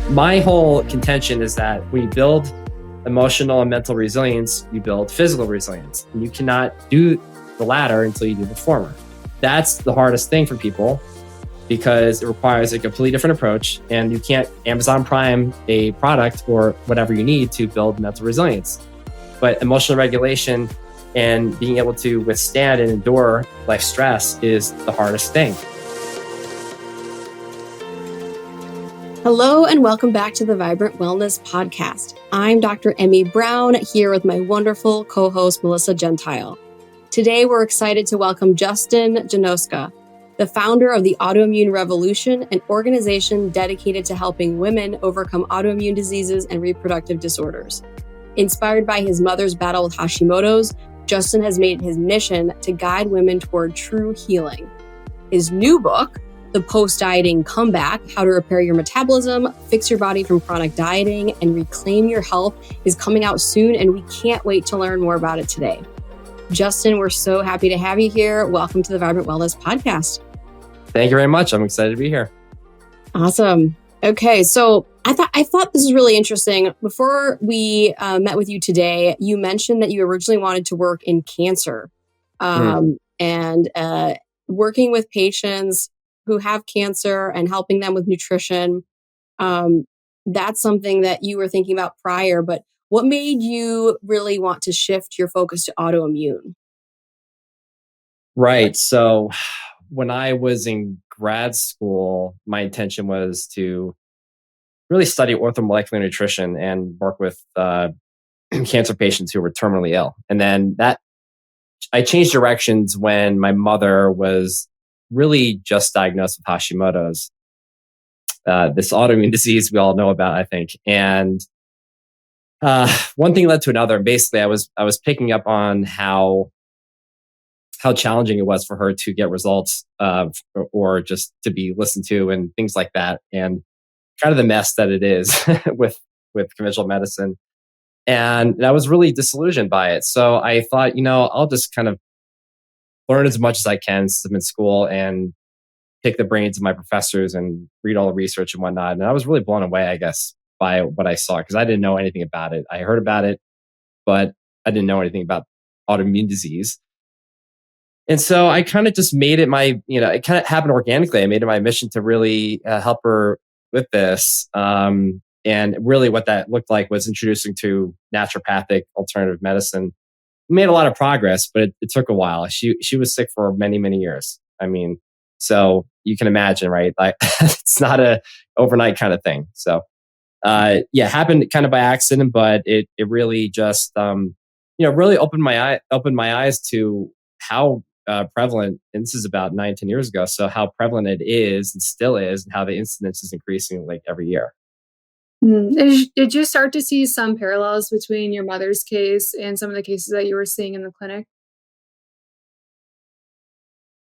My whole contention is that when you build emotional and mental resilience, you build physical resilience. And you cannot do the latter until you do the former. That's the hardest thing for people because it requires a completely different approach. And you can't Amazon Prime a product or whatever you need to build mental resilience. But emotional regulation and being able to withstand and endure life stress is the hardest thing. Hello and welcome back to the Vibrant Wellness Podcast. I'm Dr. Emmie Brown here with my wonderful co-host Melissa Gentile. Today we're excited to welcome Justin Janoska, the founder of the Autoimmune Revolution, an organization dedicated to helping women overcome autoimmune diseases and reproductive disorders. Inspired by his mother's battle with Hashimoto's, Justin has made it his mission to guide women toward true healing. His new book, The Post-Dieting Comeback, How to Repair Your Metabolism, Fix Your Body from Chronic Dieting, and Reclaim Your Health, is coming out soon, and we can't wait to learn more about it today. Justin, we're so happy to have you here. Welcome to the Vibrant Wellness Podcast. Thank you very much. I'm excited to be here. Awesome. Okay, so I thought this was really interesting. Before we met with you today, you mentioned that you originally wanted to work in cancer and working with patients who have cancer and helping them with nutrition. That's something that you were thinking about prior, but what made you really want to shift your focus to autoimmune? Right. So when I was in grad school, my intention was to really study orthomolecular nutrition and work with cancer patients who were terminally ill. And then I changed directions when my mother was really just diagnosed with Hashimoto's, this autoimmune disease we all know about, I think. And one thing led to another. Basically, I was picking up on how challenging it was for her to get results or just to be listened to and things like that, and kind of the mess that it is with conventional medicine. And I was really disillusioned by it. So I thought, I'll just kind of learn as much as I can since I'm in school and pick the brains of my professors and read all the research and whatnot. And I was really blown away, I guess, by what I saw because I didn't know anything about it. I heard about it, but I didn't know anything about autoimmune disease. And so I kind of just made it it kind of happened organically. I made it my mission to really help her with this. And really what that looked like was introducing to naturopathic alternative medicine. We made a lot of progress, but it took a while. She was sick for many, many years. I mean, so you can imagine, right? Like it's not a overnight kind of thing. So happened kind of by accident, but it really just really opened my eyes to how prevalent, and this is about 9-10 years ago, so how prevalent it is and still is, and how the incidence is increasing like every year. Did you start to see some parallels between your mother's case and some of the cases that you were seeing in the clinic?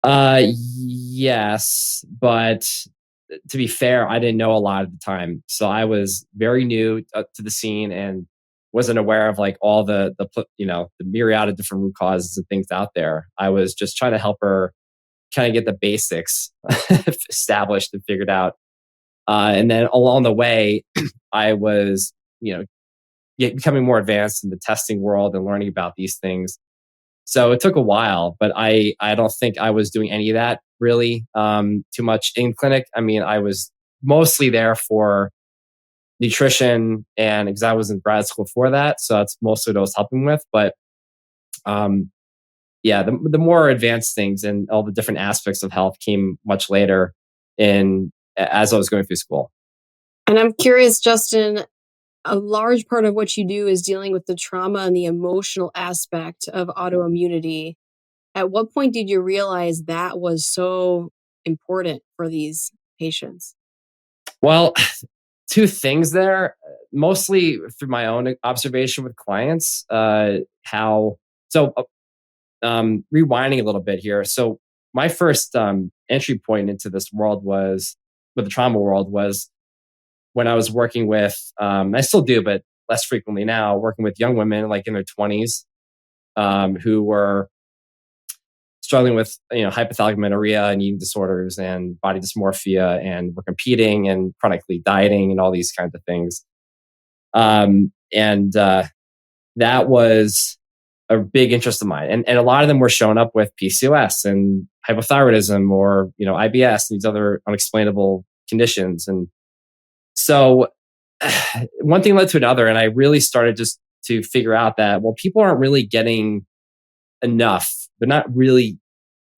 Yes, but to be fair, I didn't know a lot at the time. So I was very new to the scene and wasn't aware of like all the myriad of different root causes and things out there. I was just trying to help her kind of get the basics established and figured out. And then along the way, I was, becoming more advanced in the testing world and learning about these things. So it took a while, but I don't think I was doing any of that really too much in clinic. I mean, I was mostly there for nutrition and because I was in grad school for that. So that's mostly what I was helping with. But the more advanced things and all the different aspects of health came much later as I was going through school. And I'm curious, Justin, a large part of what you do is dealing with the trauma and the emotional aspect of autoimmunity. At what point did you realize that was so important for these patients? Well, two things there, mostly through my own observation with clients, rewinding a little bit here. So my first entry point into this world with the trauma world was when I was working with, I still do, but less frequently now, working with young women like in their 20s who were struggling with, hypothalamic amenorrhea and eating disorders and body dysmorphia, and we're competing and chronically dieting and all these kinds of things. And that was a big interest of mine. And a lot of them were showing up with PCOS and hypothyroidism, or, IBS and these other unexplainable conditions. And so one thing led to another. And I really started just to figure out that, well, people aren't really getting enough. They're not really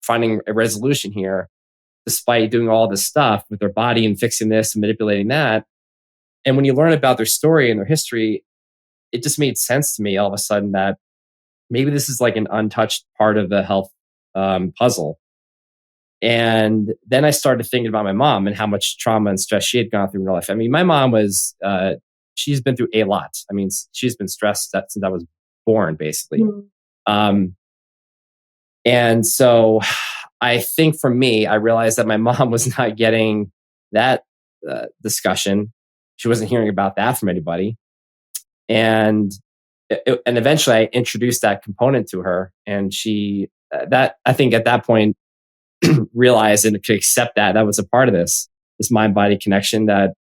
finding a resolution here, despite doing all this stuff with their body and fixing this and manipulating that. And when you learn about their story and their history, it just made sense to me all of a sudden that maybe this is like an untouched part of the health puzzle. And then I started thinking about my mom and how much trauma and stress she had gone through in her life. I mean, my mom was, she's been through a lot. I mean, she's been stressed since I was born, basically. And so I think for me, I realized that my mom was not getting that discussion. She wasn't hearing about that from anybody. And eventually I introduced that component to her, and she, I think at that point, realized and could accept that was a part of this mind-body connection that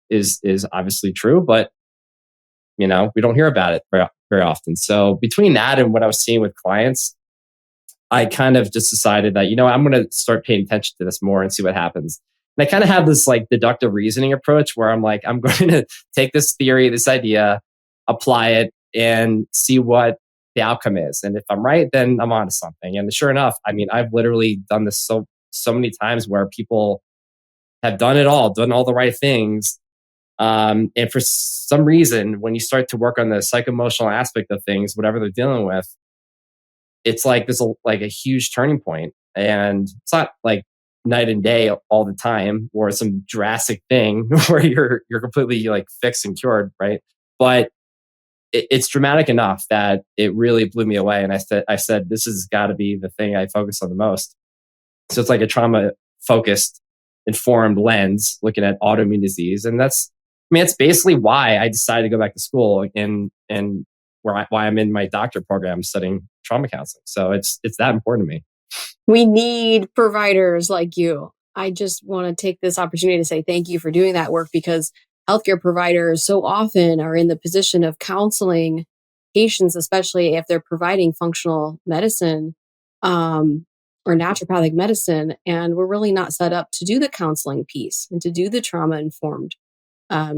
is obviously true, but we don't hear about it very often. So between that and what I was seeing with clients, I kind of just decided that, I'm going to start paying attention to this more and see what happens. And I kind of have this like deductive reasoning approach where I'm like, I'm going to take this theory, this idea, apply it, and see what the outcome is. And if I'm right, then I'm onto something. And sure enough, I mean, I've literally done this so many times where people have done it all, done all the right things. And for some reason, when you start to work on the psycho-emotional aspect of things, whatever they're dealing with, it's like there's a huge turning point. And it's not like night and day all the time, or some drastic thing where you're completely like fixed and cured, right? But it's dramatic enough that it really blew me away. And I said, this has got to be the thing I focus on the most. So it's like a trauma-focused, informed lens looking at autoimmune disease. And that's basically why I decided to go back to school and why I'm in my doctorate program studying trauma counseling. So it's that important to me. We need providers like you. I just want to take this opportunity to say thank you for doing that work, because healthcare providers so often are in the position of counseling patients, especially if they're providing functional medicine or naturopathic medicine. And we're really not set up to do the counseling piece and to do the trauma-informed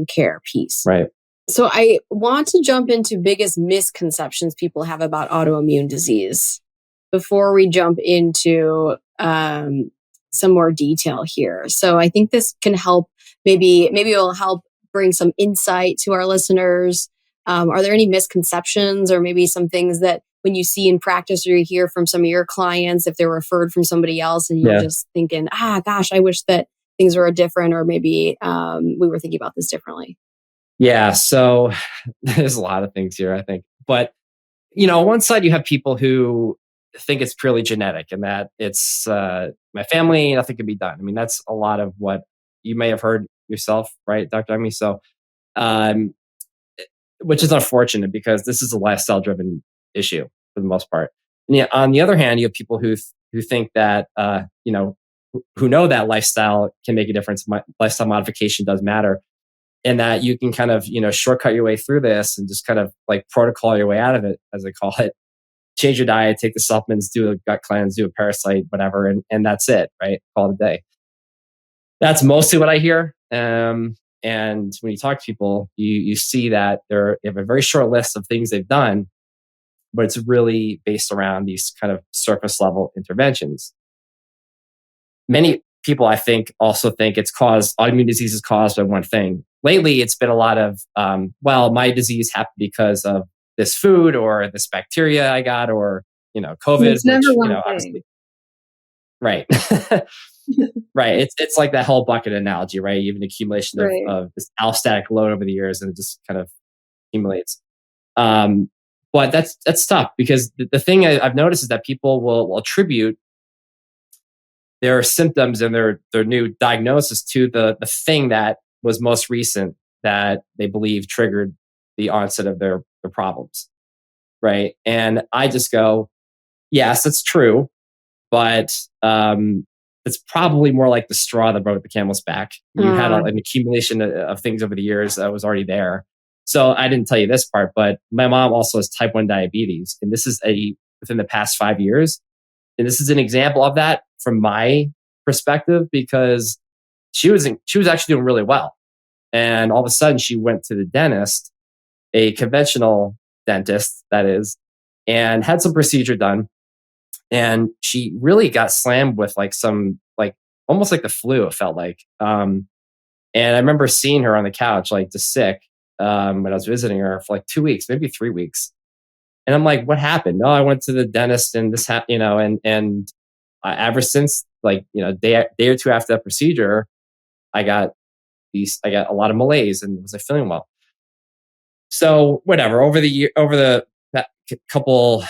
care piece. Right. So I want to jump into biggest misconceptions people have about autoimmune disease before we jump into some more detail here. So I think this can help, maybe it will help bring some insight to our listeners. Are there any misconceptions, or maybe some things that when you see in practice or you hear from some of your clients, if they're referred from somebody else and you're just thinking, gosh, I wish that things were different, or maybe we were thinking about this differently? Yeah. So there's a lot of things here, I think. But, on one side, you have people who think it's purely genetic and that it's my family, nothing can be done. I mean, that's a lot of what you may have heard yourself, right, Dr. Emmie? So, which is unfortunate, because this is a lifestyle-driven issue for the most part. And on the other hand, you have people who think that, who know that lifestyle can make a difference. Lifestyle modification does matter. And that you can kind of, shortcut your way through this and just kind of like protocol your way out of it, as I call it. Change your diet, take the supplements, do a gut cleanse, do a parasite, whatever. And that's it, right? Call it a day. That's mostly what I hear. And when you talk to people, you see that they have a very short list of things they've done, but it's really based around these kind of surface level interventions. Many people, I think, also think autoimmune disease is caused by one thing. Lately, it's been a lot of, my disease happened because of this food or this bacteria I got, or, COVID. It's never one thing. Right. Right. It's like that whole bucket analogy, right? You have an accumulation of this allostatic load over the years, and it just kind of accumulates. But that's tough, because the thing I've noticed is that people will attribute their symptoms and their new diagnosis to the thing that was most recent that they believe triggered the onset of their problems, right? And I just go, yes, that's true, but it's probably more like the straw that broke the camel's back. You had an accumulation of things over the years that was already there. So I didn't tell you this part, but my mom also has type 1 diabetes. And this is within the past 5 years. And this is an example of that from my perspective, because she was actually doing really well. And all of a sudden she went to the dentist, a conventional dentist, that is, and had some procedure done. And she really got slammed with almost like the flu, it felt like. And I remember seeing her on the couch, like just sick, when I was visiting her for like 2 weeks, maybe 3 weeks. And I'm like, what happened? No, I went to the dentist and this happened, and ever since, day or two after that procedure, I got a lot of malaise and was feeling well. So whatever, over the couple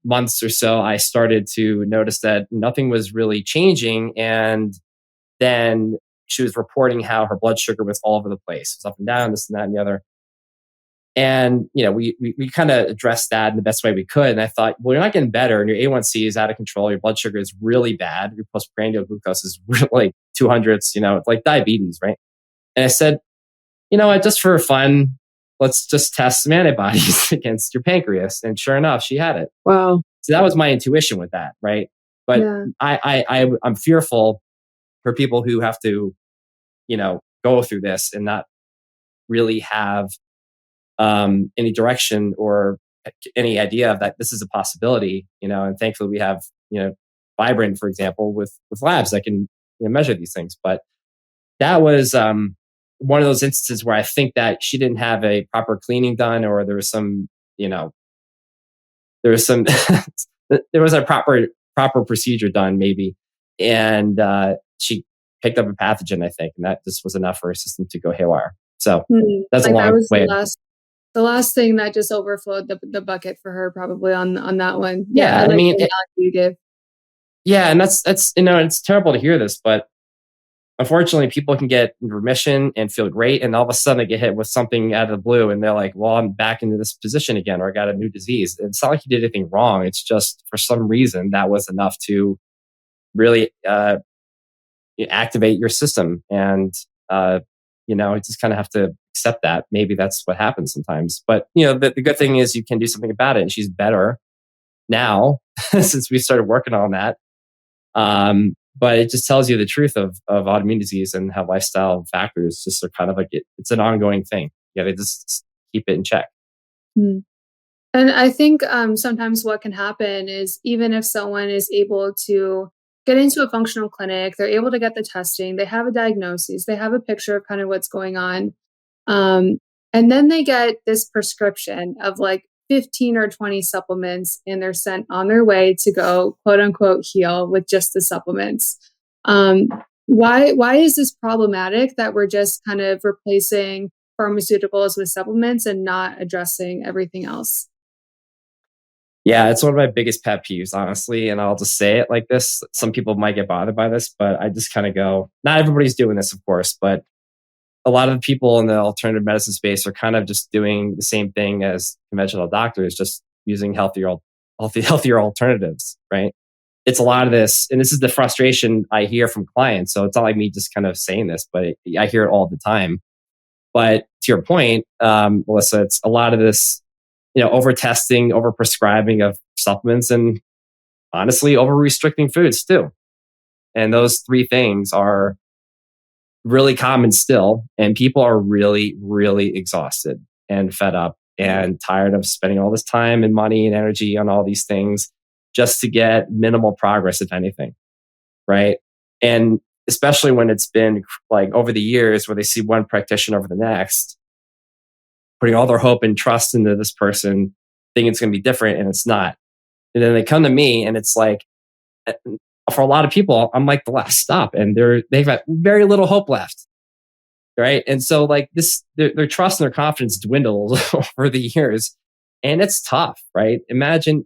months or so, I started to notice that nothing was really changing. And then she was reporting how her blood sugar was all over the place. It was up and down, this and that and the other. And, we kind of addressed that in the best way we could. And I thought, well, you're not getting better and your A1C is out of control. Your blood sugar is really bad. Your postprandial glucose is like 200s, it's like diabetes, right? And I said, just for fun, let's just test some antibodies against your pancreas. And sure enough, she had it. Wow. So that was my intuition with that, right? But yeah. I'm fearful for people who have to, go through this and not really have any direction or any idea of that this is a possibility, and thankfully we have, Vibrant, for example, with labs that can measure these things. But that was one of those instances where I think that she didn't have a proper cleaning done, or there was some, there was a proper procedure done maybe. And she picked up a pathogen, I think, and that just was enough for her system to go haywire. So that's a long way. The last thing that just overflowed the bucket for her, probably on that one. Yeah, you give. Yeah, and that's it's terrible to hear this, but unfortunately, people can get in remission and feel great, and all of a sudden they get hit with something out of the blue, and they're like, "Well, I'm back into this position again, or I got a new disease." It's not like you did anything wrong. It's just for some reason that was enough to really activate your system, and you just kind of have to accept that. Maybe that's what happens sometimes. But the good thing is you can do something about it, and she's better now since we started working on that. But it just tells you the truth of autoimmune disease and how lifestyle factors just are kind of like it's an ongoing thing. Yeah, they just keep it in check. And I think sometimes what can happen is, even if someone is able to get into a functional clinic, they're able to get the testing, they have a diagnosis, they have a picture of kind of what's going on. And then they get this prescription of like 15 or 20 supplements, and they're sent on their way to go, quote unquote, heal with just the supplements. Why is this problematic that we're just kind of replacing pharmaceuticals with supplements and not addressing everything else? Yeah, it's one of my biggest pet peeves, honestly. And I'll just say it like this. Some people might get bothered by this, but I just kind of go, not everybody's doing this, of course, but a lot of the people in the alternative medicine space are kind of just doing the same thing as conventional doctors, just using healthier alternatives, right? It's a lot of this, and this is the frustration I hear from clients. So it's not like me just kind of saying this, but I hear it all the time. But to your point, Melissa, it's a lot of this, over testing, over prescribing of supplements, and honestly, over restricting foods too. And those three things are really common still. And people are really, really exhausted and fed up and tired of spending all this time and money and energy on all these things just to get minimal progress, if anything. Right. And especially when it's been like over the years where they see one practitioner over the next, putting all their hope and trust into this person, thinking it's going to be different, and it's not. And then they come to me, and it's like, for a lot of people, I'm like the last stop, and they've got very little hope left, right? And so, like this, their trust and their confidence dwindles over the years, and it's tough, right? Imagine,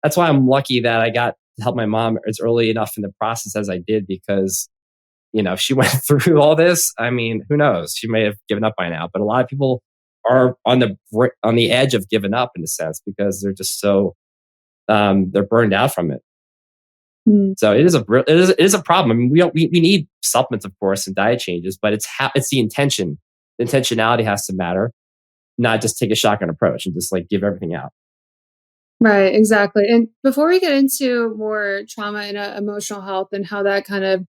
that's why I'm lucky that I got to help my mom as early enough in the process as I did, because if she went through all this, I mean, who knows? She may have given up by now. But a lot of people are on the edge of giving up, in a sense, because they're just so they're burned out from it. Mm. So it is a problem. I mean, we need supplements, of course, and diet changes, but it's the intention. The intentionality has to matter, not just take a shotgun approach and just like give everything out. Right, exactly. And before we get into more trauma and emotional health and how that kind of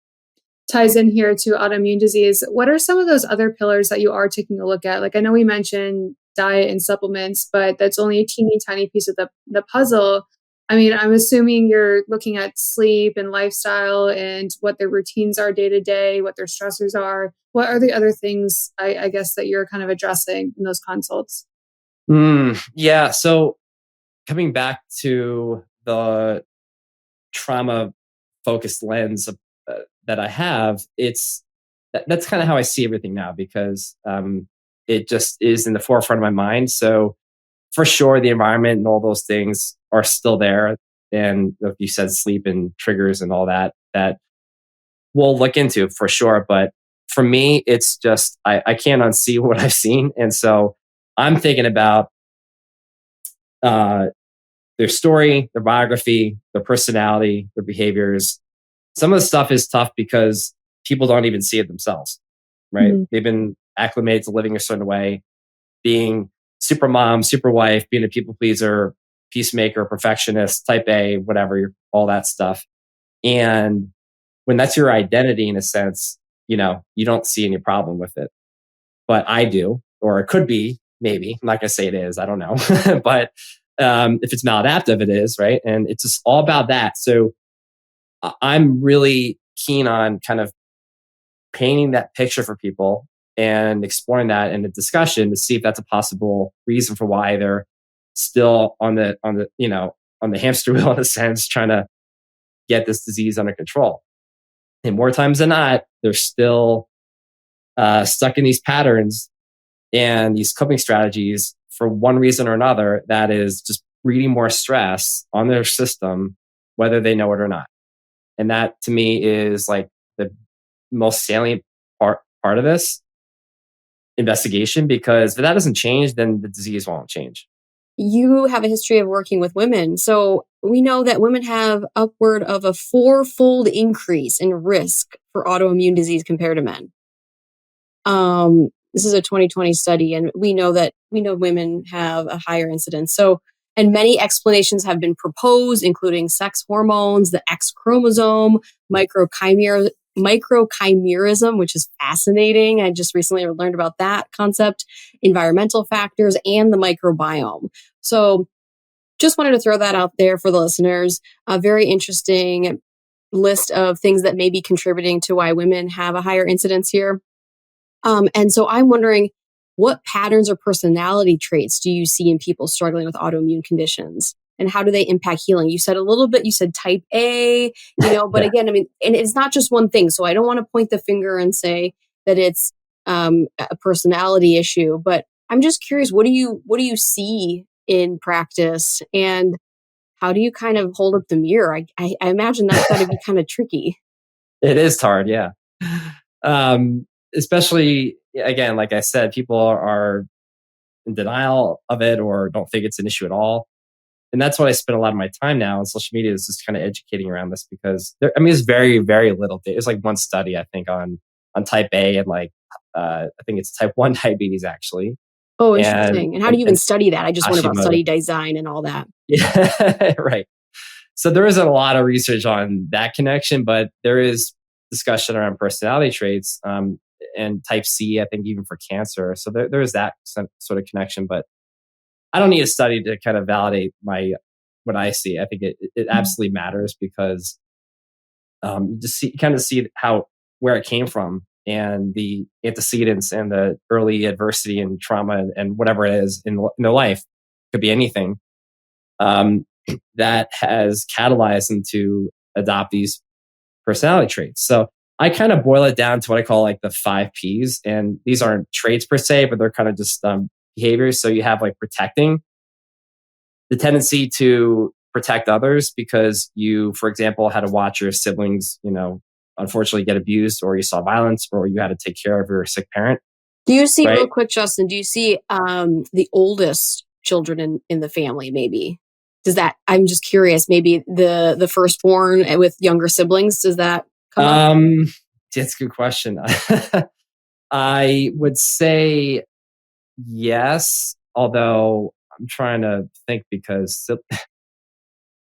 ties in here to autoimmune disease, what are some of those other pillars that you are taking a look at? Like I know we mentioned diet and supplements, but that's only a teeny tiny piece of the puzzle. I mean, I'm assuming you're looking at sleep and lifestyle and what their routines are day to day, what their stressors are. What are the other things I guess that you're kind of addressing in those consults? Yeah. So coming back to the trauma focused lens that I have, that's kind of how I see everything now because it just is in the forefront of my mind. So for sure, the environment and all those things are still there. And like you said, sleep and triggers and all that we'll look into for sure. But for me, it's just, I can't unsee what I've seen. And so I'm thinking about uh, their story, their biography, their personality, their behaviors. Some of the stuff is tough because people don't even see it themselves, right? Mhm. They've been acclimated to living a certain way, being super mom, super wife, being a people pleaser, peacemaker, perfectionist, type A, whatever, all that stuff. And when that's your identity in a sense, you don't see any problem with it. But I do, or it could be, maybe. I'm not going to say it is, I don't know. But if it's maladaptive, it is, right? And it's just all about that. So I'm really keen on kind of painting that picture for people and exploring that in a discussion to see if that's a possible reason for why they're still on the hamster wheel in a sense, trying to get this disease under control. And more times than not, they're still stuck in these patterns and these coping strategies for one reason or another that is just breeding more stress on their system, whether they know it or not. And that to me is like the most salient part of this investigation, because if that doesn't change, then the disease won't change. You have a history of working with women. So we know that women have upward of a fourfold increase in risk for autoimmune disease compared to men. This is a 2020 study, and we know women have a higher incidence. So, and many explanations have been proposed, including sex hormones, the X chromosome, microchimerism, which is fascinating. I just recently learned about that concept, environmental factors, and the microbiome. So, just wanted to throw that out there for the listeners. A very interesting list of things that may be contributing to why women have a higher incidence here. And so I'm wondering, what patterns or personality traits do you see in people struggling with autoimmune conditions? And how do they impact healing? You said a little bit, you said type A, but Yeah. again, I mean, and it's not just one thing. So I don't want to point the finger and say that it's a personality issue, but I'm just curious, what do you see in practice, and how do you kind of hold up the mirror? I imagine that's got to be kind of tricky. It is hard, yeah. Especially again, like I said, people are in denial of it or don't think it's an issue at all. And that's what I spend a lot of my time now on social media, is just kind of educating around this, because there's very, very little data. There's like one study, I think, on type A and like I think it's type 1 diabetes actually. Oh, And interesting. And how do you even and study that? I just wonder about Hashimoto. study design and all that. Yeah, right. So there isn't a lot of research on that connection, but there is discussion around personality traits, and type C, I think, even for cancer. So there is that sort of connection, but I don't need a study to kind of validate what I see. I think it Mhm. absolutely matters, because you kind of see where it came from, and the antecedents and the early adversity and trauma and whatever it is in their life. Could be anything, um, that has catalyzed them to adopt these personality traits. So I kind of boil it down to what I call like the 5 Ps. And these aren't traits per se, but they're kind of just behaviors. So you have like protecting, the tendency to protect others because you, for example, had to watch your siblings, unfortunately get abused, or you saw violence, or you had to take care of your sick parent, Do you see, real right? quick, Justin, do you see the oldest children in the family maybe? does that, I'm just curious, maybe the firstborn with younger siblings, does that come up? That's a good question. I would say yes, although I'm trying to think because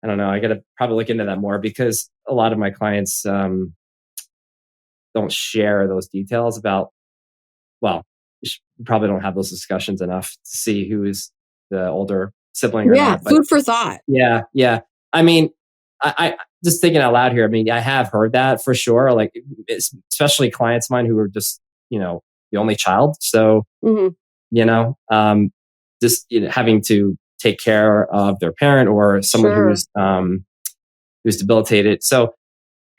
I don't know. I got to probably look into that more because a lot of my clients don't share those details about, well, probably don't have those discussions enough to see who is the older sibling or Yeah, not. But food for thought. yeah. I mean, I just thinking out loud here. I mean, I have heard that for sure. Like, especially clients of mine who are just, the only child. So, Hmm. you know, just having to take care of their parent or someone Sure. who's debilitated. So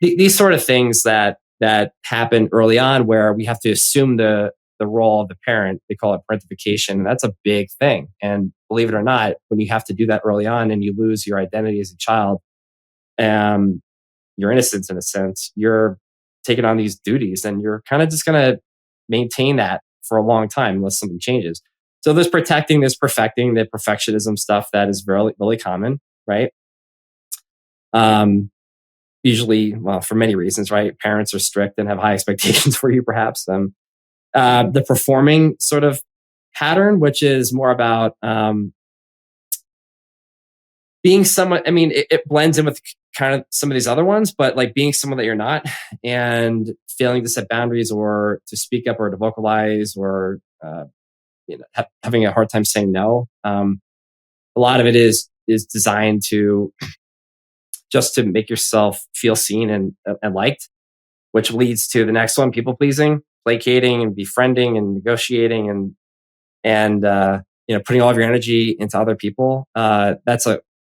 these sort of things that happen early on, where we have to assume the role of the parent. They call it parentification, and that's a big thing. And believe it or not, when you have to do that early on and you lose your identity as a child, your innocence in a sense, you're taking on these duties, and you're kind of just going to maintain that for a long time unless something changes. So there's protecting, there's perfecting, the perfectionism stuff that is really, really common, right? Um, Usually, well, for many reasons, right? Parents are strict and have high expectations for you, perhaps. The performing sort of pattern, which is more about being someone. I mean, it blends in with kind of some of these other ones, but like being someone that you're not and failing to set boundaries or to speak up or to vocalize or having a hard time saying no. A lot of it is designed to just to make yourself feel seen and liked, which leads to the next one: people pleasing, placating, and befriending, and negotiating, and putting all of your energy into other people. That's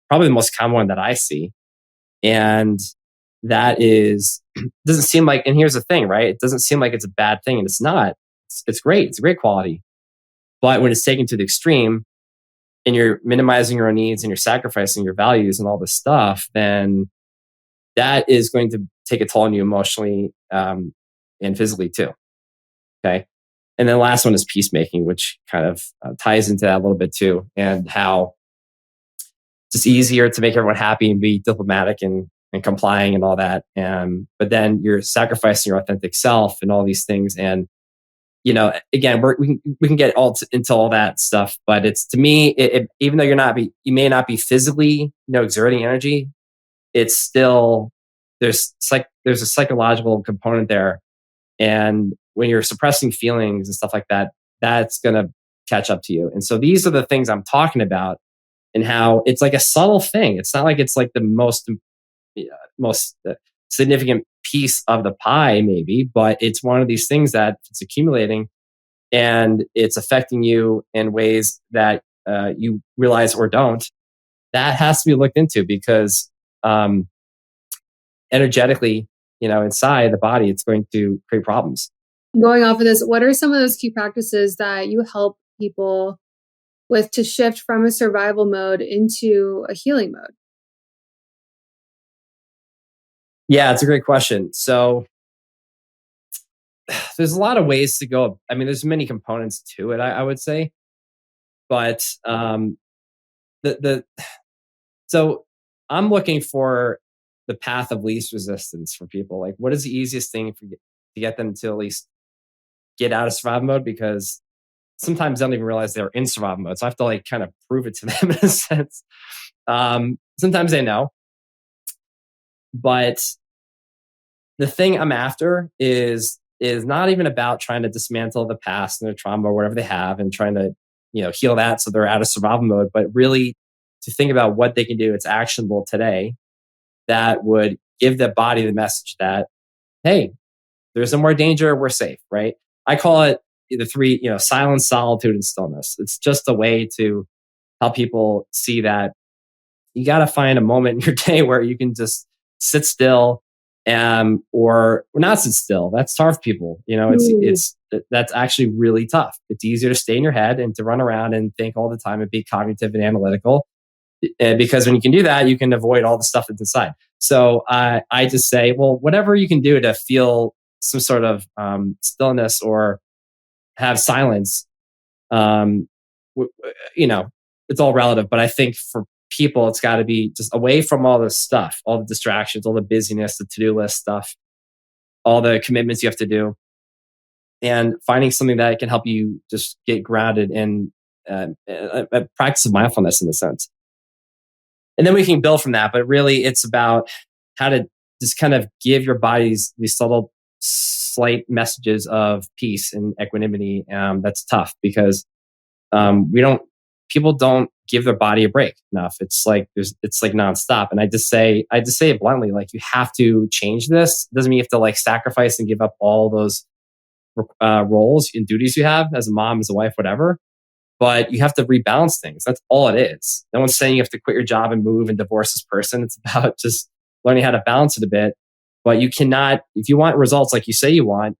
probably the most common one that I see, and that is doesn't seem like. And here's the thing, right? It doesn't seem like it's a bad thing, and it's not. It's great. It's a great quality, but when it's taken to the extreme, and you're minimizing your own needs and you're sacrificing your values and all this stuff, then that is going to take a toll on you emotionally and physically too. Okay. And then the last one is peacemaking, which kind of ties into that a little bit too, and how it's just easier to make everyone happy and be diplomatic and complying and all that. But then you're sacrificing your authentic self and all these things. And, again, we can get into all that stuff, but it's, to me, even though you may not be physically, exerting energy, it's still, there's a psychological component there. And when you're suppressing feelings and stuff like that, that's going to catch up to you. And so these are the things I'm talking about, and how it's like a subtle thing. It's not like it's like the most significant piece of the pie, maybe, but it's one of these things that it's accumulating and it's affecting you in ways that you realize or don't. That has to be looked into because energetically, inside the body, it's going to create problems. Going off of this, what are some of those key practices that you help people with to shift from a survival mode into a healing mode? Yeah, it's a great question. So there's a lot of ways to go. I mean, there's many components to it, I would say, but the so I'm looking for the path of least resistance for people. Like, what is the easiest thing to get them to at least get out of survival mode? Because sometimes they don't even realize they're in survival mode. So I have to like kind of prove it to them in a sense. Sometimes they know, but the thing I'm after is not even about trying to dismantle the past and their trauma or whatever they have and trying to, heal that so they're out of survival mode, but really to think about what they can do. It's actionable today that would give the body the message that, hey, there's no more danger. We're safe, right? I call it the three, silence, solitude, and stillness. It's just a way to help people see that you got to find a moment in your day where you can just sit still, or not sit still. That's tough, people. That's actually really tough. It's easier to stay in your head and to run around and think all the time and be cognitive and analytical. Because when you can do that, you can avoid all the stuff that's inside. So I just say, well, whatever you can do to feel some sort of stillness or have silence, it's all relative. But I think for people, it's got to be just away from all this stuff, all the distractions, all the busyness, the to-do list stuff, all the commitments you have to do, and finding something that can help you just get grounded in a practice of mindfulness in a sense. And then we can build from that. But really, it's about how to just kind of give your bodies these subtle, slight messages of peace and equanimity. That's tough because people don't give their body a break enough. It's like nonstop. And I just say it bluntly, like, you have to change this. It doesn't mean you have to like sacrifice and give up all those roles and duties you have as a mom, as a wife, whatever. But you have to rebalance things. That's all it is. No one's saying you have to quit your job and move and divorce this person. It's about just learning how to balance it a bit. But you cannot, if you want results like you say you want,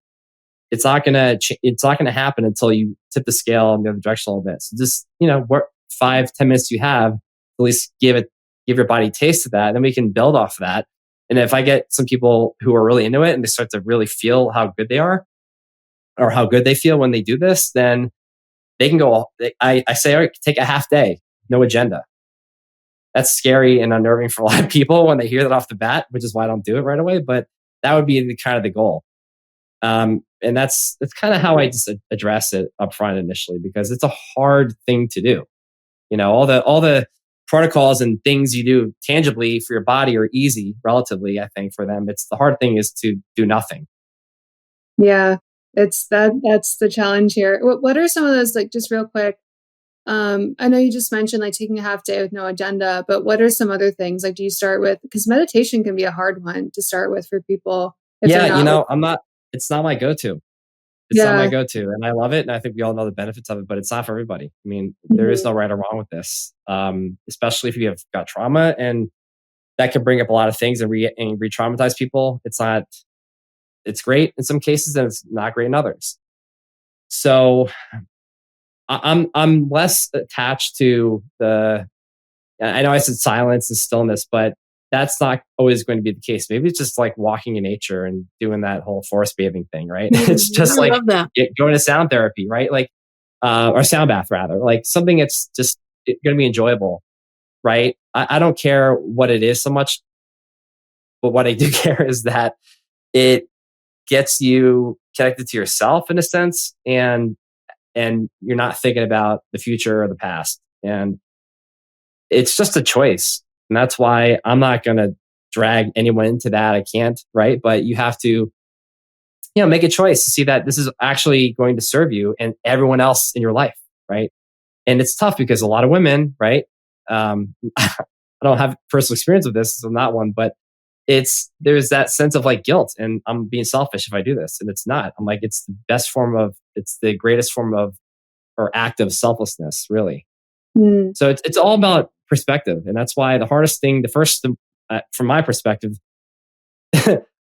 it's not gonna happen until you tip the scale in the other direction a little bit. So just, what 5-10 minutes you have, at least give your body a taste of that. And then we can build off of that. And if I get some people who are really into it and they start to really feel how good they are or how good they feel when they do this, then they can go, I say, all right, take a half day, no agenda. That's scary and unnerving for a lot of people when they hear that off the bat, which is why I don't do it right away. But that would be the goal. And that's kind of how I just address it up front initially, because it's a hard thing to do. All the protocols and things you do tangibly for your body are easy, relatively, I think, for them. It's the hard thing is to do nothing. Yeah, that's the challenge here. What are some of those, like, just real quick? I know you just mentioned like taking a half day with no agenda, but what are some other things? Like, do you start with, because meditation can be a hard one to start with for people. It's not my go-to. It's not my go-to, and I love it. And I think we all know the benefits of it, but it's not for everybody. I mean, there is no right or wrong with this, especially if you have got trauma, and that can bring up a lot of things and re-traumatize people. It's great in some cases and it's not great in others. So I'm less attached to I know I said silence and stillness, but that's not always going to be the case. Maybe it's just like walking in nature and doing that whole forest bathing thing, right? It's just like going to sound therapy, right? Like, or sound bath rather, like something that's just going to be enjoyable, right? I don't care what it is so much, but what I do care is that it gets you connected to yourself in a sense, and you're not thinking about the future or the past. And it's just a choice. And that's why I'm not going to drag anyone into that. I can't, right? But you have to, make a choice to see that this is actually going to serve you and everyone else in your life, right? And it's tough because a lot of women, right? I don't have personal experience with this, so I'm not one, but there's that sense of like guilt and I'm being selfish if I do this. And it's not. I'm like, it's the greatest form of or act of selflessness, really. So it's all about perspective. And that's why the hardest thing, from my perspective,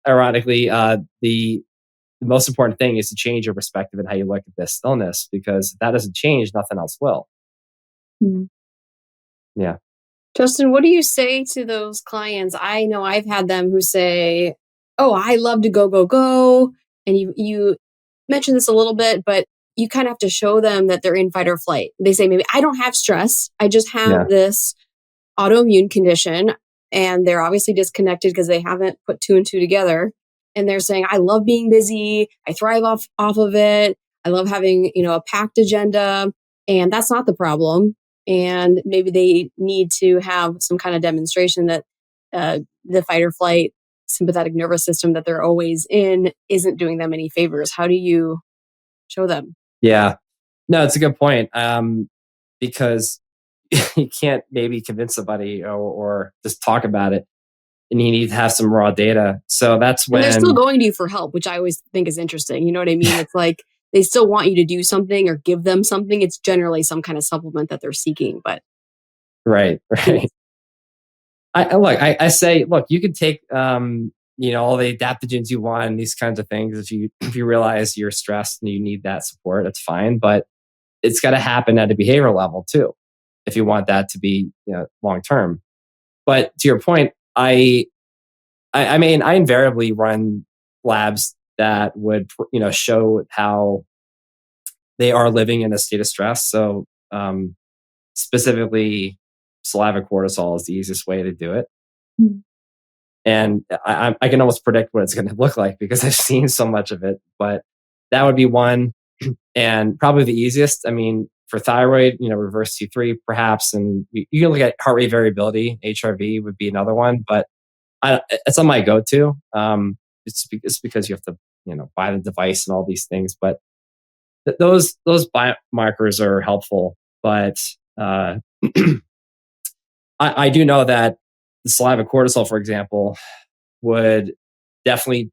ironically, the most important thing is to change your perspective and how you look at this stillness, because if that doesn't change, nothing else will. Yeah. Justin, what do you say to those clients? I know I've had them who say, oh, I love to go, go, go. And you mentioned this a little bit, but you kind of have to show them that they're in fight or flight. They say, maybe I don't have stress. I just have this autoimmune condition. And they're obviously disconnected because they haven't put 2 and 2 together. And they're saying, I love being busy. I thrive off of it. I love having, a packed agenda. And that's not the problem. And maybe they need to have some kind of demonstration that the fight or flight sympathetic nervous system that they're always in isn't doing them any favors. How do you show them? Yeah. No, it's a good point. Because you can't maybe convince somebody or just talk about it, and you need to have some raw data. So that's when they're still going to you for help, which I always think is interesting. You know what I mean? It's like they still want you to do something or give them something. It's generally some kind of supplement that they're seeking, but right. I say, look, you can take all the adaptogens you want and these kinds of things. If you realize you're stressed and you need that support, that's fine. But it's got to happen at a behavioral level too, if you want that to be long term. But to your point, I invariably run labs that would show how they are living in a state of stress. So specifically, saliva cortisol is the easiest way to do it. Mm. And I can almost predict what it's going to look like because I've seen so much of it. But that would be one, and probably the easiest. I mean, for thyroid, reverse T3 perhaps, and you can look at heart rate variability. HRV would be another one, but it's on my go-to. It's because you have to, buy the device and all these things. But those biomarkers are helpful. But I do know that the saliva cortisol, for example, would definitely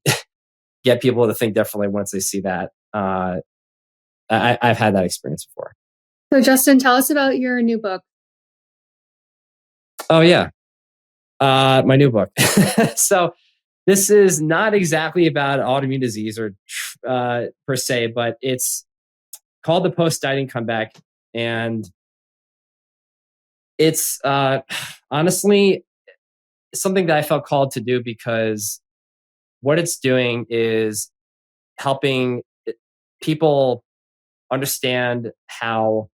get people to think differently once they see that. I've had that experience before. So, Justin, tell us about your new book. Oh, yeah. My new book. So this is not exactly about autoimmune disease or per se, but it's called The Post-Dieting Comeback. And it's honestly something that I felt called to do because what it's doing is helping people understand how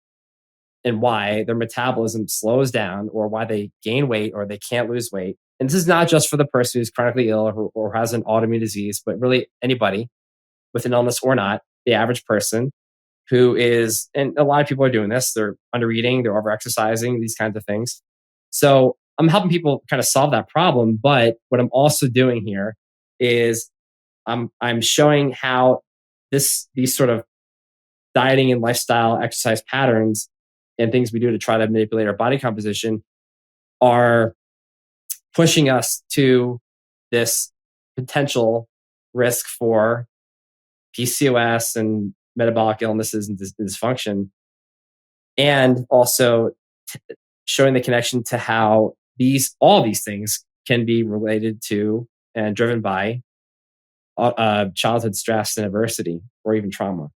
and why their metabolism slows down or why they gain weight or they can't lose weight. And this is not just for the person who's chronically ill or has an autoimmune disease, but really anybody with an illness or not, the average person who is, and a lot of people are doing this, they're under eating, they're over exercising, these kinds of things. So I'm helping people kind of solve that problem. But what I'm also doing here is I'm showing how these sort of dieting and lifestyle exercise patterns and things we do to try to manipulate our body composition are pushing us to this potential risk for PCOS and metabolic illnesses and dysfunction, and also showing the connection to how all these things can be related to and driven by childhood stress and adversity or even trauma.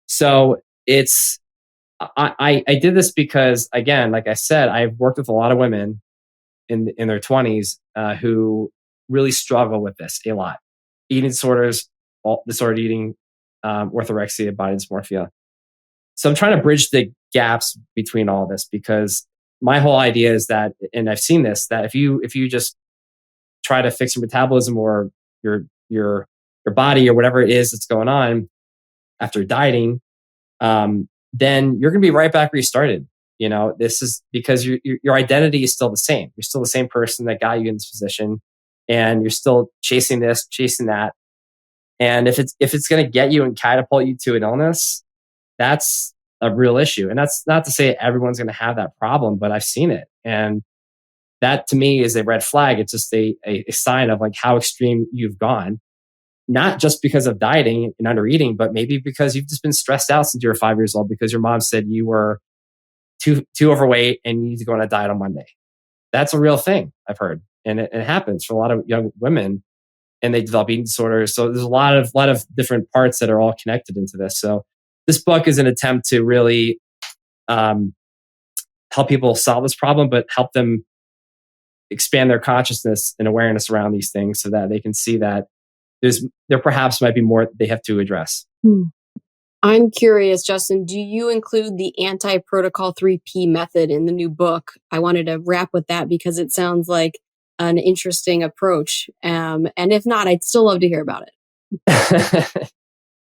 So I did this because, again, like I said, I've worked with a lot of women in their 20s who really struggle with this a lot. Eating disorders, disordered eating, orthorexia, body dysmorphia. So I'm trying to bridge the gaps between all this because my whole idea is that, and I've seen this, that if you just try to fix your metabolism or your body or whatever it is that's going on after dieting, then you're going to be right back where you started. This is because your identity is still the same. You're still the same person that got you in this position, and you're still chasing this, chasing that. And if it's going to get you and catapult you to an illness, that's a real issue. And that's not to say everyone's going to have that problem, but I've seen it. And that to me is a red flag. It's just a sign of like how extreme you've gone, not just because of dieting and under eating, but maybe because you've just been stressed out since you were 5 years old because your mom said you were too overweight and you need to go on a diet on Monday. That's a real thing I've heard. And it happens for a lot of young women, and they develop eating disorders. So there's a lot of different parts that are all connected into this. So this book is an attempt to really help people solve this problem, but help them expand their consciousness and awareness around these things so that they can see that there perhaps might be more they have to address. I'm curious, Justin, do you include the anti-protocol 3P method in the new book? I wanted to wrap with that because it sounds like an interesting approach. And if not, I'd still love to hear about it.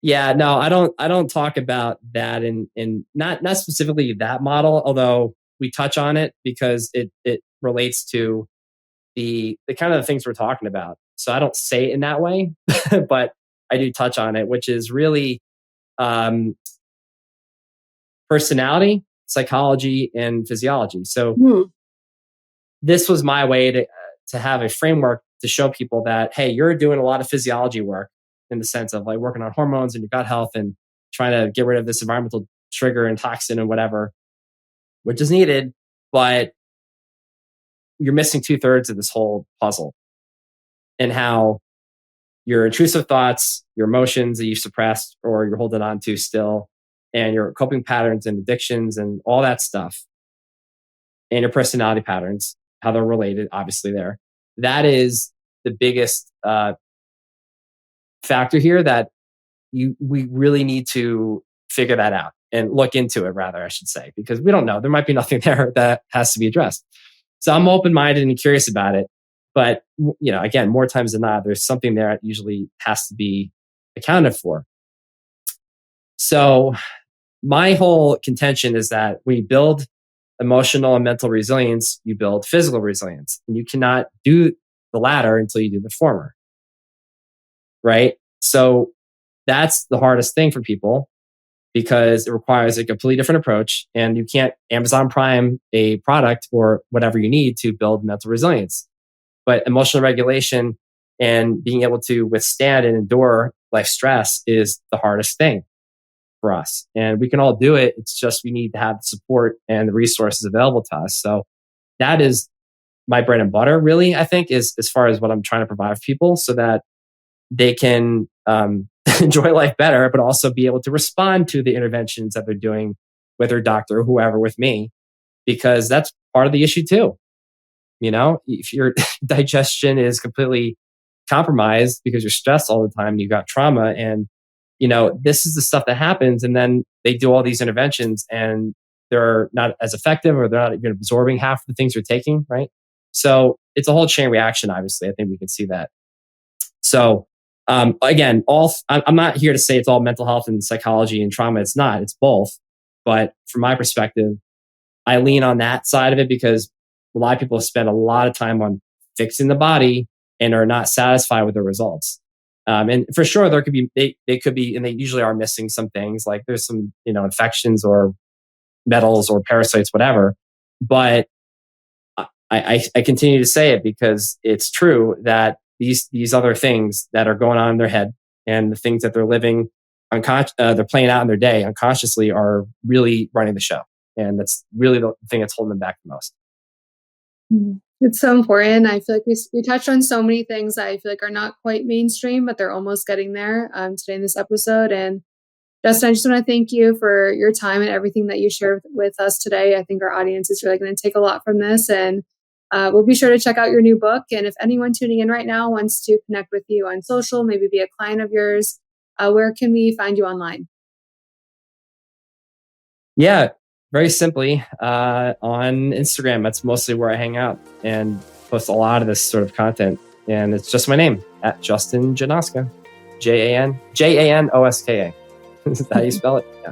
Yeah, no, I don't talk about that in not specifically that model, although we touch on it because it relates to the kind of things we're talking about. So I don't say it in that way, but I do touch on it, which is really personality, psychology, and physiology. So this was my way to have a framework to show people that, hey, you're doing a lot of physiology work in the sense of like working on hormones and your gut health and trying to get rid of this environmental trigger and toxin and whatever, which is needed, but you're missing 2/3 of this whole puzzle, and how your intrusive thoughts, your emotions that you suppressed or you're holding on to still, and your coping patterns and addictions and all that stuff, and your personality patterns, how they're related, obviously there. That is the biggest factor here that we really need to figure that out. and look into it, rather, I should say, because we don't know. There might be nothing there that has to be addressed. So I'm open-minded and curious about it. But, again, more times than not, there's something there that usually has to be accounted for. So my whole contention is that when you build emotional and mental resilience, you build physical resilience. And you cannot do the latter until you do the former. Right? So that's the hardest thing for people, because it requires a completely different approach, and you can't Amazon Prime a product or whatever you need to build mental resilience. But emotional regulation and being able to withstand and endure life stress is the hardest thing for us. And we can all do it. It's just we need to have the support and the resources available to us. So that is my bread and butter, really, I think, is as far as what I'm trying to provide for people, so that they can enjoy life better, but also be able to respond to the interventions that they're doing with their doctor or whoever with me, because that's part of the issue too. If your digestion is completely compromised because you're stressed all the time, you've got trauma, and this is the stuff that happens, and then they do all these interventions and they're not as effective, or they're not even absorbing half the things you're taking, right? So it's a whole chain reaction, obviously. I think we can see that. So again, I'm not here to say it's all mental health and psychology and trauma. It's not. It's both. But from my perspective, I lean on that side of it, because a lot of people spend a lot of time on fixing the body and are not satisfied with the results. And for sure, there could be, they could be, and they usually are missing some things, like there's some, infections or metals or parasites, whatever. But I continue to say it because it's true that these other things that are going on in their head and the things that they're living they're playing out in their day unconsciously are really running the show. And that's really the thing that's holding them back the most. It's so important. I feel like we touched on so many things that I feel like are not quite mainstream, but they're almost getting there today in this episode. And Justin, I just want to thank you for your time and everything that you shared with us today. I think our audience is really going to take a lot from this, and we'll be sure to check out your new book. And if anyone tuning in right now wants to connect with you on social, maybe be a client of yours, where can we find you online? Yeah, very simply on Instagram. That's mostly where I hang out and post a lot of this sort of content. And it's just my name, at Justin Janoska, Janoska. Is that how you spell it? Yeah.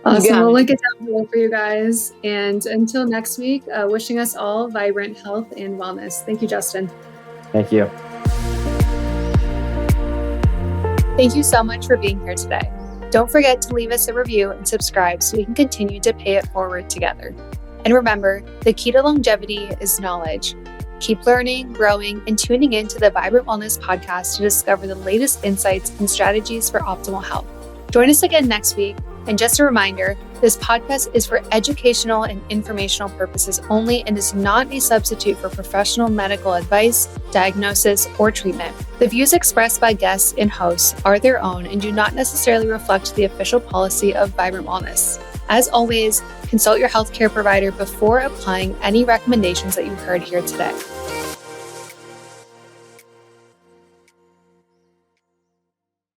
Awesome. We'll link it down below for you guys. And until next week, wishing us all vibrant health and wellness. Thank you, Justin. Thank you. Thank you so much for being here today. Don't forget to leave us a review and subscribe so we can continue to pay it forward together. And remember, the key to longevity is knowledge. Keep learning, growing, and tuning in to the Vibrant Wellness podcast to discover the latest insights and strategies for optimal health. Join us again next week. And just a reminder, this podcast is for educational and informational purposes only and is not a substitute for professional medical advice, diagnosis, or treatment. The views expressed by guests and hosts are their own and do not necessarily reflect the official policy of Vibrant Wellness. As always, consult your healthcare provider before applying any recommendations that you heard here today.